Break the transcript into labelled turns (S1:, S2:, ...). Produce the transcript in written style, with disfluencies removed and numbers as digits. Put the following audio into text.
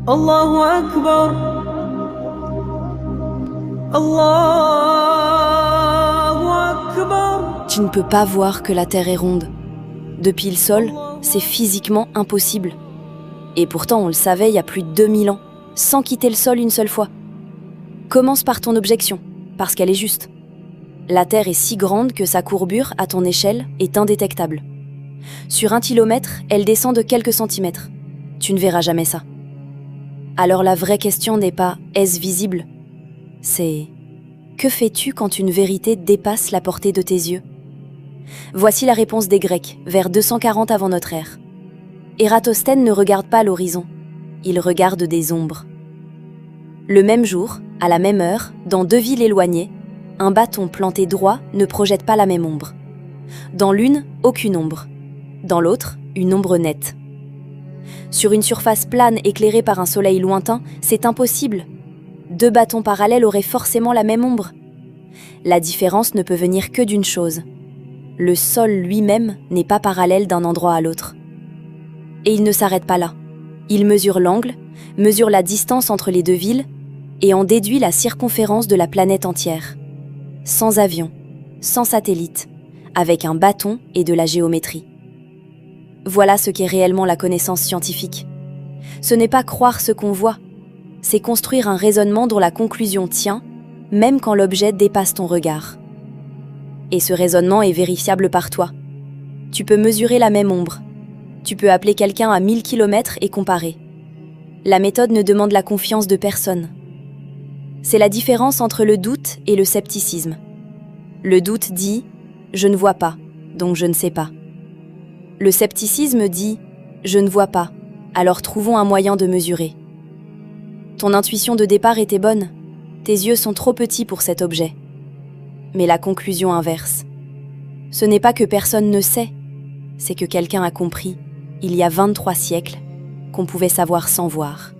S1: Allahu Akbar, Allahu Akbar.
S2: Tu ne peux pas voir que la Terre est ronde. Depuis le sol, c'est physiquement impossible. Et pourtant, on le savait il y a plus de 2000 ans, sans quitter le sol une seule fois. Commence par ton objection, parce qu'elle est juste. La Terre est si grande que sa courbure, à ton échelle, est indétectable. Sur 1 kilomètre, elle descend de quelques centimètres. Tu ne verras jamais ça. Alors la vraie question n'est pas « est-ce visible ?» C'est « que fais-tu quand une vérité dépasse la portée de tes yeux ?» Voici la réponse des Grecs, vers 240 avant notre ère. Ératosthène ne regarde pas l'horizon, il regarde des ombres. Le même jour, à la même heure, dans 2 villes éloignées, un bâton planté droit ne projette pas la même ombre. Dans l'une, aucune ombre. Dans l'autre, une ombre nette. Sur une surface plane éclairée par un soleil lointain, c'est impossible. 2 bâtons parallèles auraient forcément la même ombre. La différence ne peut venir que d'une chose. Le sol lui-même n'est pas parallèle d'un endroit à l'autre. Et il ne s'arrête pas là. Il mesure l'angle, mesure la distance entre les 2 villes et en déduit la circonférence de la planète entière. Sans avion, sans satellite, avec un bâton et de la géométrie. Voilà ce qu'est réellement la connaissance scientifique. Ce n'est pas croire ce qu'on voit, c'est construire un raisonnement dont la conclusion tient, même quand l'objet dépasse ton regard. Et ce raisonnement est vérifiable par toi. Tu peux mesurer la même ombre. Tu peux appeler quelqu'un à 1000 km et comparer. La méthode ne demande la confiance de personne. C'est la différence entre le doute et le scepticisme. Le doute dit « je ne vois pas, donc je ne sais pas ». Le scepticisme dit « je ne vois pas, alors trouvons un moyen de mesurer ». Ton intuition de départ était bonne, tes yeux sont trop petits pour cet objet. Mais la conclusion inverse. Ce n'est pas que personne ne sait, c'est que quelqu'un a compris, il y a 23 siècles, qu'on pouvait savoir sans voir.